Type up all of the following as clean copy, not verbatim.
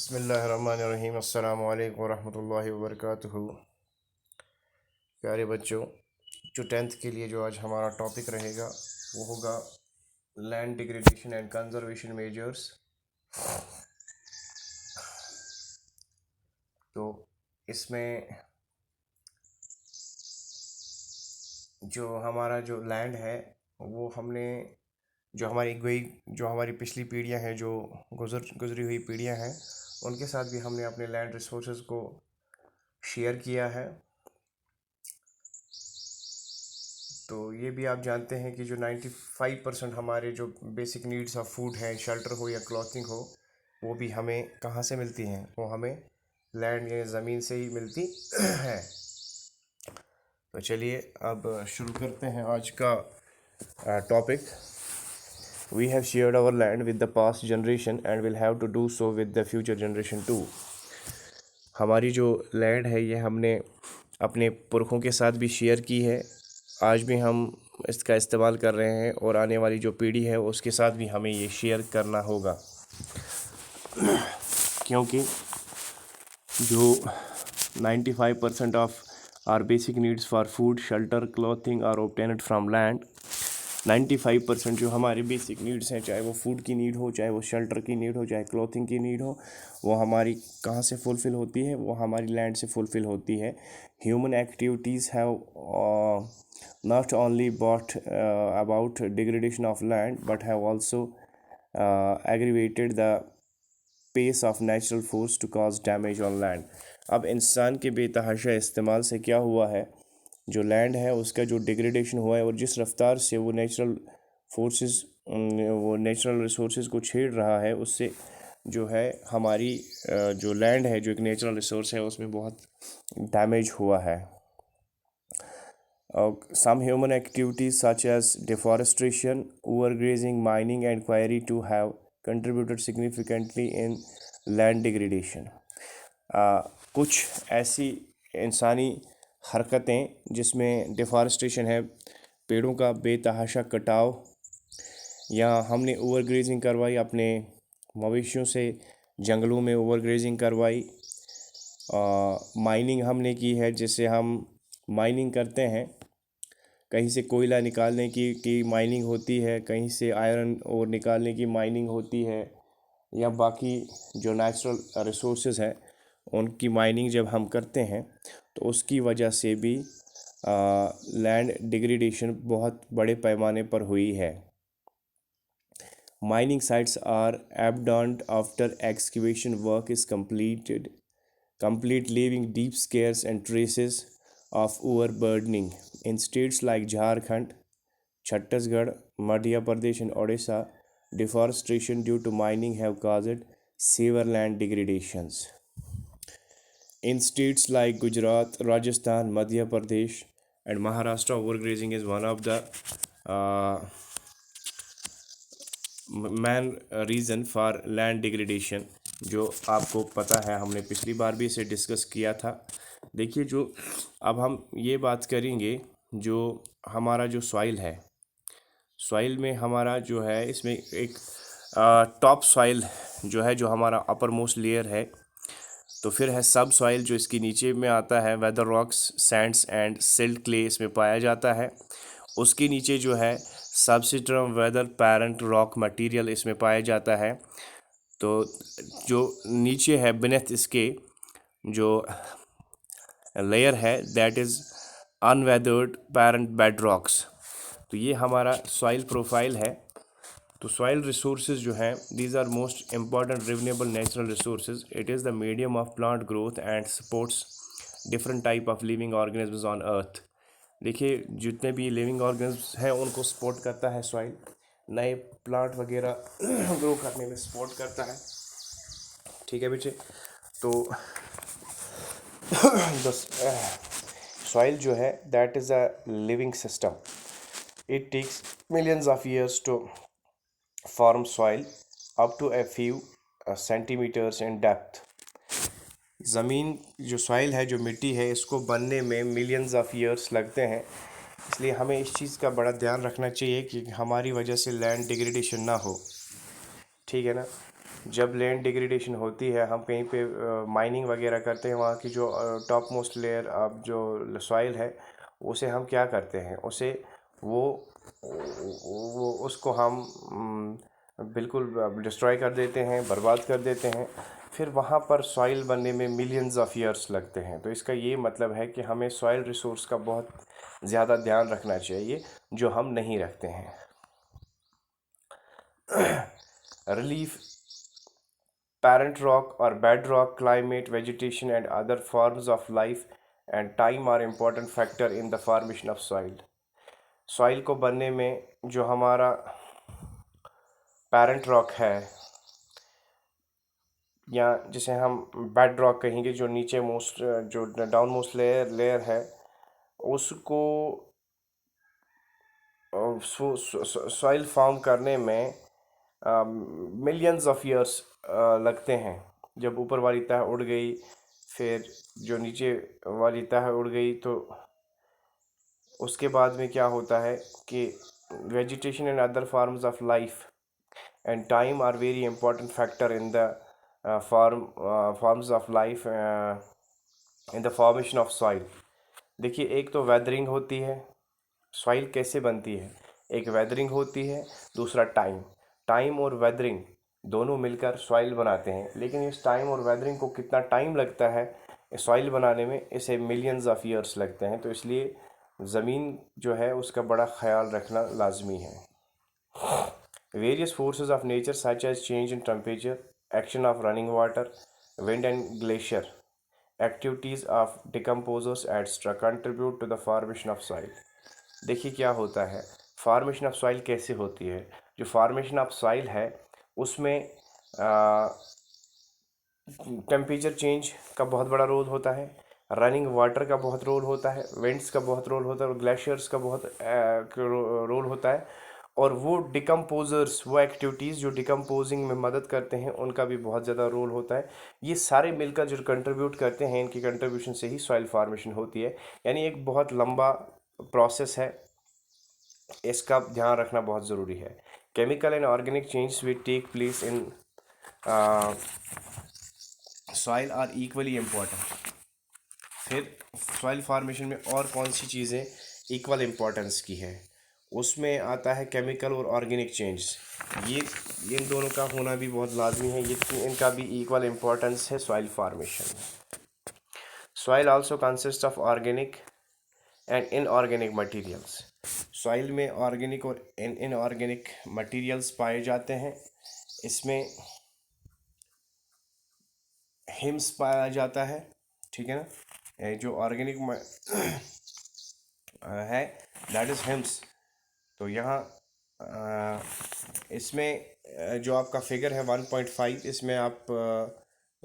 बिस्मिल्लाहिर्रहमानिर्रहीम अस्सलामु अलैकुम वरहमतुल्लाहि वबरकातुहू। प्यारे बच्चों, जो 10th के लिए जो आज हमारा टॉपिक रहेगा वो होगा land degradation and conservation measures. तो इसमें जो हमारा जो लैंड है वो हमने जो हमारी पिछली पीढ़ियां हैं, जो गुजरी हुई पीढ़ियां हैं, उनके साथ भी हमने अपने लैंड रिसोर्सेज को शेयर किया है। तो ये भी आप जानते हैं कि जो 95% हमारे जो बेसिक नीड्स ऑफ फूड हैं, शेल्टर हो या क्लॉथिंग हो, वो भी हमें कहाँ से मिलती हैं? वो हमें लैंड या ज़मीन से ही मिलती है। तो चलिए अब शुरू करते हैं आज का topic. We have shared our land with the past generation and will have to do so with the future generation too. हमारी जो लैंड है ये हमने अपने पुरखों के साथ भी शेयर की है, आज भी हम इसका इस्तेमाल कर रहे हैं और आने वाली जो पीढ़ी है उसके साथ भी हमें ये शेयर करना होगा, क्योंकि जो 95% of our basic needs for food, shelter, clothing are obtained from land. 95% जो हमारे बेसिक नीड्स हैं, चाहे वो फूड की नीड हो, चाहे वो शेल्टर की नीड हो, चाहे क्लॉथिंग की नीड हो, वो हमारी कहाँ से फुलफ़िल होती है? वो हमारी लैंड से फुलफ़िल होती है। Human activities have not only brought about degradation of land but have also aggravated the pace of natural force to cause damage on land। अब इंसान के बेतहाशा इस्तेमाल से क्या हुआ है, जो लैंड है उसका जो डिग्रेडेशन हुआ है और जिस रफ्तार से वो नेचुरल रिसोर्सेज को छेड़ रहा है, उससे जो है हमारी जो लैंड है, जो एक नेचुरल रिसोर्स है, उसमें बहुत डैमेज हुआ है। Some human activities such as deforestation, overgrazing, mining and quarry to have contributed significantly in land degradation। कुछ ऐसी इंसानी हरकतें जिसमें डिफॉरेस्टेशन है, पेड़ों का बेतहाशा कटाव, या हमने ओवरग्रेजिंग करवाई, अपने मवेशियों से जंगलों में ओवरग्रेजिंग करवाई, माइनिंग हमने की है, जिससे हम माइनिंग करते हैं, कहीं से कोयला निकालने की माइनिंग होती है, कहीं से आयरन और निकालने की माइनिंग होती है, या बाकी जो नेचुरल रिसोर्सेज हैं उनकी माइनिंग जब हम करते हैं तो उसकी वजह से भी लैंड डिग्रेडेशन बहुत बड़े पैमाने पर हुई है। Mining sites are abandoned after excavation work is complete leaving deep scares and traces of overburdening in states like Jharkhand, Chhattisgarh, Madhya Pradesh and Odisha. Deforestation due to mining have caused severe land degradations. In states like Gujarat, Rajasthan, Madhya Pradesh and Maharashtra, overgrazing is one of the main reason for land degradation, जो आपको पता है, हमने पिछली बार भी इसे discuss किया था। देखिए, जो अब हम ये बात करेंगे, जो हमारा जो सॉइल है, सॉइल में हमारा जो है, इसमें एक टॉप सॉइल जो है, जो हमारा अपर मोस्ट लेयर है, तो फिर है सब सॉइल जो इसके नीचे में आता है, weather rocks, sands and silt clay इसमें पाया जाता है। उसके नीचे जो है substratum weather parent rock material इसमें पाया जाता है। तो जो नीचे है बिनेथ इसके जो लेयर है, that is unweathered parent bed rocks. तो ये हमारा सॉइल प्रोफाइल है। तो सॉइल रिसोर्सेज जो हैं, these are most important renewable natural resources. It is the medium of plant growth and supports different type of living organisms on earth. देखिए, जितने भी लिविंग ऑर्गेनिजम्स हैं उनको सपोर्ट करता है सॉइल, नए प्लांट वगैरह ग्रो करने में सपोर्ट करता है। ठीक है बेटे, तो सॉइल जो है, that is a living system. It takes millions of years to form soil up to a few centimeters in depth। ज़मीन जो सॉइल है, जो मिट्टी है, इसको बनने में मिलियंस ऑफ ईयर्स लगते हैं। इसलिए हमें इस चीज़ का बड़ा ध्यान रखना चाहिए कि हमारी वजह से लैंड डिग्रेडेशन ना हो। ठीक है ना? जब लैंड डिग्रेडेशन होती है, हम कहीं पे माइनिंग वगैरह करते हैं, वहाँ की जो टॉप मोस्ट लेयर अब जो सॉइल है, उसे हम क्या करते हैं, उसे वो उसको हम बिल्कुल डिस्ट्रॉय कर देते हैं, बर्बाद कर देते हैं। फिर वहाँ पर सॉइल बनने में मिलियंस ऑफ ईयर्स लगते हैं। तो इसका ये मतलब है कि हमें सॉइल रिसोर्स का बहुत ज़्यादा ध्यान रखना चाहिए, जो हम नहीं रखते हैं। Relief, parent rock or bedrock, climate, vegetation, and other forms of life and time are important factor in the formation of soil. Soil को बनने में जो हमारा पेरेंट रॉक है, या जिसे हम बेड रॉक कहेंगे, जो नीचे मोस्ट जो डाउन मोस्ट लेयर है, उसको सॉइल फॉर्म करने में मिलियंस ऑफ ईयर्स लगते हैं। जब ऊपर वाली तह उड़ गई, फिर जो नीचे वाली तह उड़ गई, तो उसके बाद में क्या होता है कि vegetation and other forms of life and time are very important factor in the forms of life in the formation of soil. देखिए, एक तो वेदरिंग होती है। सॉइल कैसे बनती है? एक वेदरिंग होती है, दूसरा टाइम। टाइम और वेदरिंग दोनों मिलकर सॉइल बनाते हैं, लेकिन इस टाइम और वेदरिंग को कितना टाइम लगता है सॉइल बनाने में, इसे मिलियंस ऑफ ईयर्स लगते हैं। तो इसलिए ज़मीन जो है उसका बड़ा ख्याल रखना लाजमी है। Various forces of nature such as change in temperature, action of running water, wind and glacier, activities of decomposers etcetera contribute to the formation of soil. देखिए क्या होता है, फॉर्मेशन ऑफ सॉइल कैसे होती है। जो फॉर्मेशन ऑफ सॉइल है, उसमें टेम्परेचर चेंज का बहुत बड़ा रोल होता है, रनिंग वाटर का बहुत रोल होता है, विंड्स का बहुत रोल होता है, और ग्लेशियर्स का बहुत रोल होता है। और वो डिकम्पोजर्स, वो एक्टिविटीज़ जो डिकम्पोजिंग में मदद करते हैं, उनका भी बहुत ज़्यादा रोल होता है। ये सारे मिलकर जो कंट्रीब्यूट करते हैं, इनकी कंट्रीब्यूशन से ही सॉइल फॉर्मेशन होती है। यानी एक बहुत लंबा प्रोसेस है, इसका ध्यान रखना बहुत ज़रूरी है। Chemical and organic change will take place in soil are equally important. फिर सॉइल फार्मेशन में और कौन सी चीज़ें इक्वल इम्पोर्टेंस की है, उसमें आता है केमिकल और ऑर्गेनिक चेंज। ये इन दोनों का होना भी बहुत लाजमी है, ये इनका भी इक्वल इम्पोर्टेंस है सॉइल फार्मेशन में। Soil also consist of organic and inorganic materials. Soil में ऑर्गेनिक और इनऑर्गेनिक मटेरियल्स पाए जाते हैं। इसमें हिम्स पाया जाता है, ठीक है ना। जो ऑर्गेनिक है, दैट इज़ हिम्स। तो यहाँ इसमें जो आपका फिगर है 1.5, इसमें आप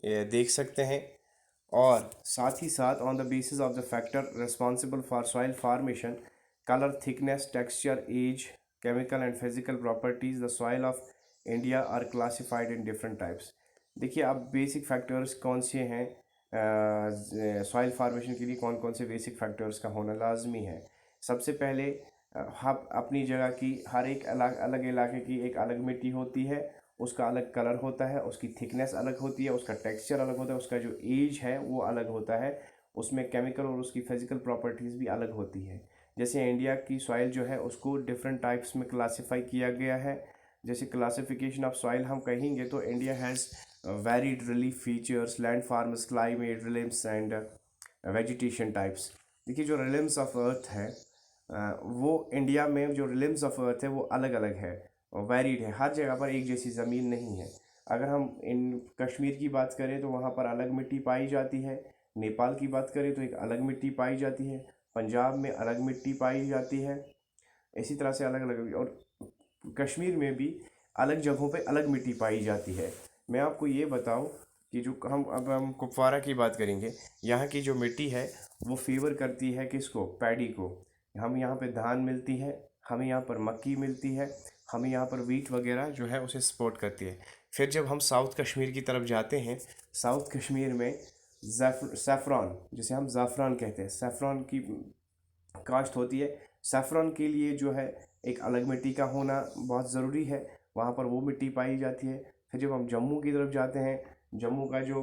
ये देख सकते हैं। और साथ ही साथ on the basis of the factor responsible for soil formation, colour, thickness, texture, age, chemical and physical properties, the soil of India are classified in different types. देखिए, अब बेसिक फैक्टर्स कौन से हैं सॉइल फार्मेशन के लिए, कौन कौन से बेसिक फैक्टर्स का होना लाजमी है। सबसे पहले हम अपनी जगह की हर एक अलग अलग इलाके की एक अलग मिट्टी होती है, उसका अलग कलर होता है, उसकी थिकनेस अलग होती है, उसका टेक्सचर अलग होता है, उसका जो एज है वो अलग होता है, उसमें केमिकल और उसकी फिजिकल प्रॉपर्टीज़ भी अलग होती है। जैसे इंडिया की सॉइल जो है उसको डिफरेंट टाइप्स में क्लासीफाई किया गया है। जैसे क्लासिफिकेशन ऑफ सॉइल हम कहेंगे तो India has varied relief features, landforms, climate, realms and vegetation types. देखिए, जो रिलिम्स ऑफ अर्थ है, वो इंडिया में जो रिलिम्स ऑफ अर्थ है वो अलग अलग है और वेरीड है। हर जगह पर एक जैसी ज़मीन नहीं है। अगर हम इन कश्मीर की बात करें तो वहाँ पर अलग मिट्टी पाई जाती है। नेपाल की बात करें तो एक अलग मिट्टी पाई जाती है। पंजाब में अलग मिट्टी पाई जाती है। इसी तरह से अलग अलग, और कश्मीर में भी अलग जगहों पे अलग मिट्टी पाई जाती है। मैं आपको ये बताऊं कि जो हम कुपवारा की बात करेंगे, यहाँ की जो मिट्टी है वो फेवर करती है किसको? पैडी को। हम यहाँ पे धान मिलती है, हमें यहाँ पर मक्की मिलती है, हमें यहाँ पर वीट वगैरह जो है उसे सपोर्ट करती है। फिर जब हम साउथ कश्मीर की तरफ जाते हैं, साउथ कश्मीर में सैफ़रॉन, जिसे हम ज़ाफ़रान कहते हैं, सैफ़रॉन की काश्त होती है। सैफ़रॉन के लिए जो है एक अलग मिट्टी का होना बहुत ज़रूरी है, वहाँ पर वो मिट्टी पाई जाती है। फिर जब हम जम्मू की तरफ जाते हैं, जम्मू का जो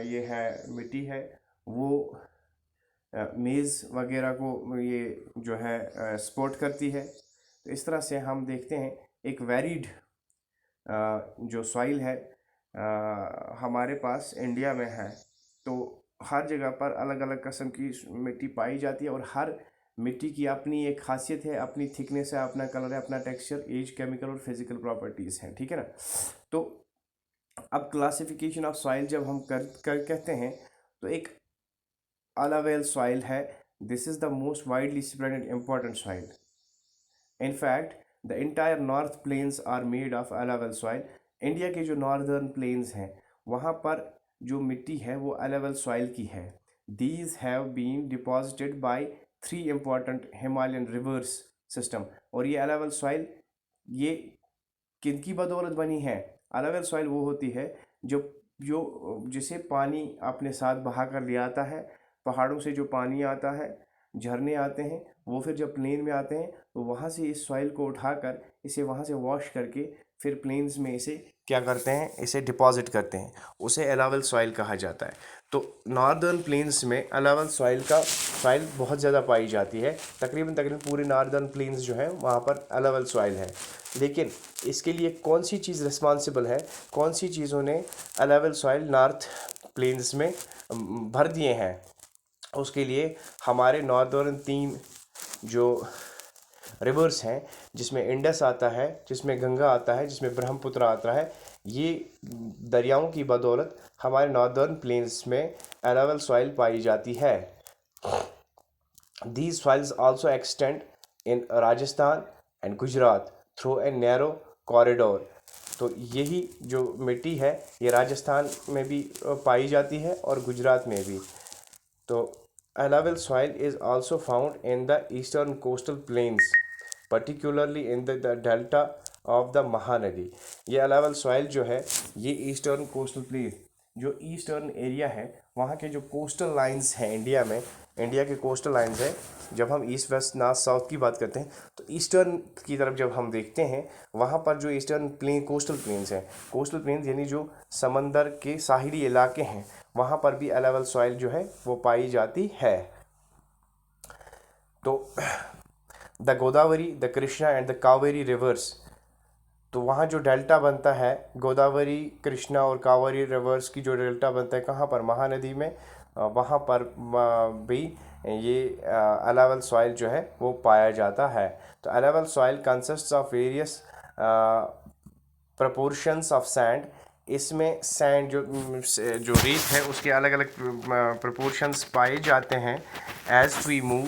ये है मिट्टी है वो मेज़ वगैरह को ये जो है सपोर्ट करती है। तो इस तरह से हम देखते हैं एक वेरीड जो सॉइल है हमारे पास इंडिया में है। तो हर जगह पर अलग अलग किस्म की मिट्टी पाई जाती है और हर मिट्टी की अपनी एक खासियत है, अपनी थिकनेस है, अपना कलर है, अपना टेक्सचर, एज, केमिकल और फिजिकल प्रॉपर्टीज़ हैं, ठीक है ना। तो अब क्लासिफिकेशन ऑफ सॉइल जब हम कर कहते हैं तो एक alluvial soil है, this is the most widely spread and important soil. In fact, the entire north plains are made of alluvial soil. India के जो नॉर्दर्न प्लेन्स हैं वहाँ पर जो मिट्टी है वो alluvial soil की है. These have been deposited by 3 important Himalayan rivers system. और ये alluvial soil ये किनकी बदौलत बनी है? alluvial soil वो होती है जो जो जिसे पानी अपने साथ बहा कर ले आता है, पहाड़ों से जो पानी आता है, झरने आते हैं, वो फिर जब प्लेन में आते हैं तो वहाँ से इस सॉइल को उठाकर इसे वहाँ से वॉश करके फिर प्लेन्स में इसे क्या करते हैं, इसे डिपॉजिट करते हैं, उसे एलावल सॉइल कहा जाता है। तो नॉर्दर्न प्लेन्स में एलावल सॉइल बहुत ज़्यादा पाई जाती है, तकरीबन पूरे नॉर्दर्न प्लेन्स जो है वहाँ पर एलावल सॉइल है। लेकिन इसके लिए कौन सी चीज़ रिस्पॉन्सिबल है, कौन सी चीज़ों ने एलावल सॉइल नॉर्थ प्लेन्स में भर दिए हैं? उसके लिए हमारे नॉर्दर्न 3 जो रिवर्स हैं, जिसमें इंडस आता है, जिसमें गंगा आता है, जिसमें ब्रह्मपुत्र आता है, ये दरियाओं की बदौलत हमारे नॉर्दर्न प्लेन्स में एलावल सॉइल पाई जाती है। These soils also extend in Rajasthan and Gujarat through a narrow corridor. तो यही जो मिट्टी है ये राजस्थान में भी पाई जाती है और गुजरात में भी। तो alluvial soil is also found in the eastern coastal plains, particularly in the delta of the Mahanadi. ये alluvial soil जो है ये ईस्टर्न कोस्टल प्लेन, जो ईस्टर्न एरिया है वहाँ के जो कोस्टल लाइंस हैं इंडिया में, इंडिया के कोस्टल लाइंस है, जब हम ईस्ट वेस्ट नॉर्थ साउथ की बात करते हैं तो ईस्टर्न की तरफ जब हम देखते हैं वहाँ पर जो ईस्टर्न प्लेन कोस्टल प्लेन्स हैं, कोस्टल प्लेन्स यानी जो समंदर के साहिली इलाके हैं, वहाँ पर भी एलावल सॉइल जो है वो पाई जाती है। तो the Godavari, the Krishna and the Kaveri reverse, तो वहाँ जो डेल्टा बनता है, गोदावरी, कृष्णा और कावेरी रिवर्स की जो डेल्टा बनता है कहाँ पर? महानदी में, वहाँ पर भी ये एलावल सॉइल जो है वो पाया जाता है। तो alluvial soil consists of various proportions of sand, इसमें सैंड जो रेत है उसके अलग अलग प्रपोर्शंस पाए जाते हैं। As we move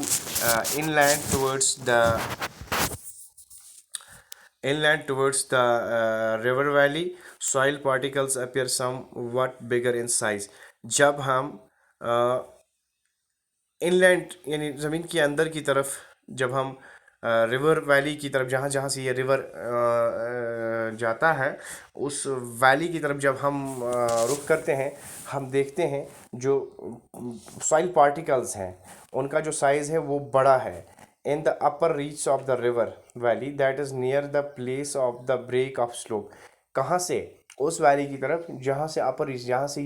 inland towards the river valley, soil particles appear somewhat bigger in size. जब हम इनलैंड यानी ज़मीन के अंदर की तरफ, जब हम रिवर वैली की तरफ, जहाँ जहाँ से ये रिवर जाता है उस वैली की तरफ जब हम रुख करते हैं, हम देखते हैं जो सॉइल पार्टिकल्स हैं उनका जो साइज़ है वो बड़ा है। In the upper reach of the river valley that is near the place of the break of slope, कहाँ से? उस वैली की तरफ जहाँ से अपर रीच, जहाँ से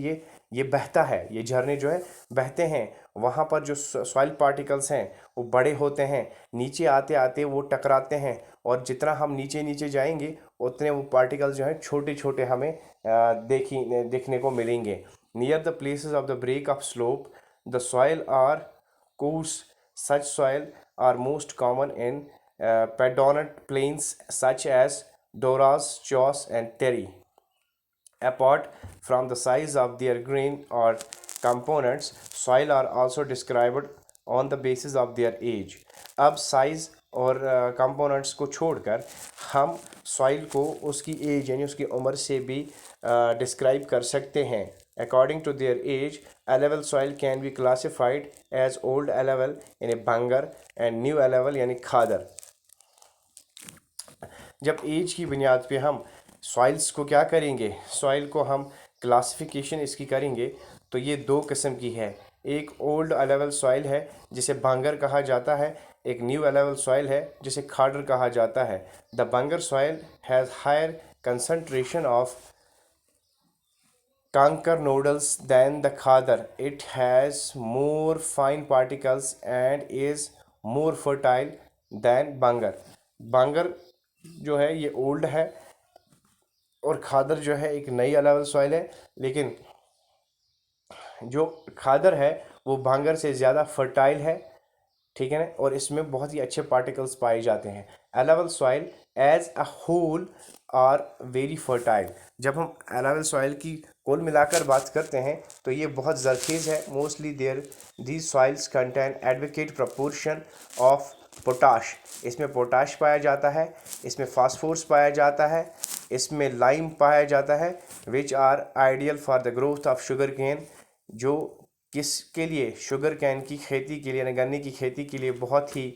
ये बहता है, ये झरने जो है बहते हैं, वहाँ पर जो सॉइल पार्टिकल्स हैं वो बड़े होते हैं, नीचे आते आते वो टकराते हैं और जितना हम नीचे नीचे जाएंगे उतने वो पार्टिकल्स जो हैं छोटे छोटे हमें देखने को मिलेंगे। Near the places of the break of slope the soil are coarse, such soil are most common in pedonate plains such as Doras, Chos and Terry. Apart from the size of their grain or components, soil are also described on the basis of their age. अब size और components को छोड़कर हम soil को उसकी as यानी उसकी उम्र से भी डिस्क्राइब कर सकते हैं। According to their age, alluvial soil can be classified as old alluvial यानी बंगर and new alluvial यानी खादर। जब एज की बुनियाद पे हम सॉइल्स को क्या करेंगे, सॉइल को हम क्लासिफिकेशन इसकी करेंगे तो ये 2 किस्म की है। एक ओल्ड एलावल सॉइल है जिसे बांगर कहा जाता है, एक न्यू एलावल सॉइल है जिसे खाडर कहा जाता है। The bangar soil has higher concentration of conker noodles than the khadar. It has more fine particles and is more fertile than bangar. बांगर जो है ये ओल्ड है और खादर जो है एक नई अलावल सॉइल है, लेकिन जो खादर है वो भांगर से ज़्यादा फर्टाइल है, ठीक है ना, और इसमें बहुत ही अच्छे पार्टिकल्स पाए जाते हैं। Alluvial soil as a whole are very fertile. जब हम अलावल सॉइल की कुल मिलाकर बात करते हैं तो ये बहुत जरखेज़ है। Mostly there these soils contain advocate proportion of potash. इसमें पोटाश पाया जाता है, इसमें फास्फोरस पाया जाता है, इसमें लाइम पाया जाता है, which are ideal for the growth of sugar cane, जो किसके लिए, शुगर कैन की खेती के लिए, यानी गन्ने की खेती के लिए बहुत ही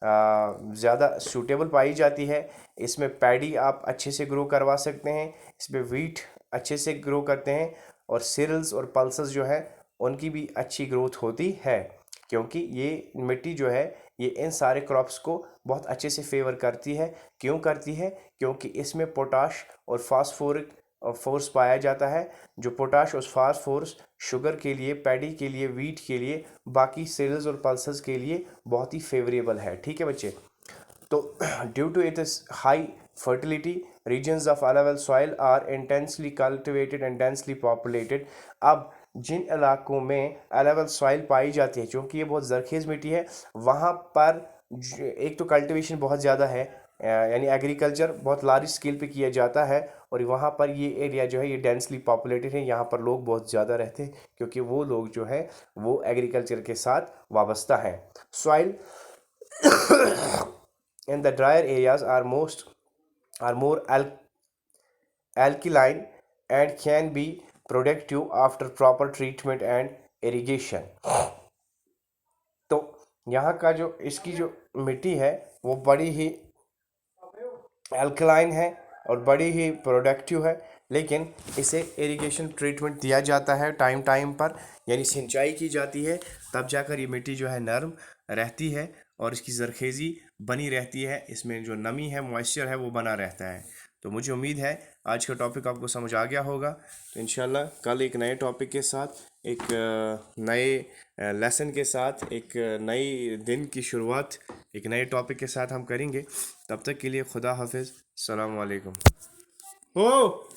ज़्यादा सूटेबल पाई जाती है। इसमें पैडी आप अच्छे से ग्रो करवा सकते हैं, इसमें वीट अच्छे से ग्रो करते हैं, और सीरियल्स और पल्सेस जो है उनकी भी अच्छी ग्रोथ होती है, क्योंकि ये मिट्टी जो है ये इन सारे क्रॉप्स को बहुत अच्छे से फेवर करती है। क्यों करती है? क्योंकि इसमें पोटाश और फास्फोरिक फोर्स पाया जाता है। जो पोटाश और फास्फोरस शुगर के लिए, पैडी के लिए, वीट के लिए, बाकी सीरियल्स और पल्सेस के लिए बहुत ही फेवरेबल है। ठीक है बच्चे, तो due to its high fertility, regions of alluvial soil are intensely cultivated and densely populated। अब जिन इलाकों में alluvial soil पाई जाती है, क्योंकि ये बहुत जरखेज़ मिट्टी है, वहाँ पर एक तो कल्टीवेशन बहुत ज़्यादा है, यानी एग्रीकल्चर बहुत लार्ज स्केल पे किया जाता है, और वहाँ पर ये एरिया जो है ये डेंसली पॉपुलेटेड है। यहाँ पर लोग बहुत ज़्यादा रहते हैं, क्योंकि वो लोग जो है वो एग्रीकल्चर के साथ वाबस्ता हैं। Soil in the drier areas are more alkaline and can be productive after proper treatment and irrigation। तो यहाँ का जो इसकी जो मिट्टी है वो बड़ी ही अल्कलाइन है और बड़ी ही प्रोडक्टिव है, लेकिन इसे इरिगेशन ट्रीटमेंट दिया जाता है टाइम टाइम पर, यानी सिंचाई की जाती है, तब जाकर ये मिट्टी जो है नरम रहती है और इसकी जरखेज़ी बनी रहती है, इसमें जो नमी है, मॉइस्चर है, वो बना रहता है। तो मुझे उम्मीद है आज का टॉपिक आपको समझ आ गया होगा। तो इंशाल्लाह कल एक नए टॉपिक के साथ, एक नए लेसन के साथ, एक नई दिन की शुरुआत एक नए टॉपिक के साथ हम करेंगे। तब तक के लिए खुदा हाफिज़, अस्सलाम वालेकुम। हो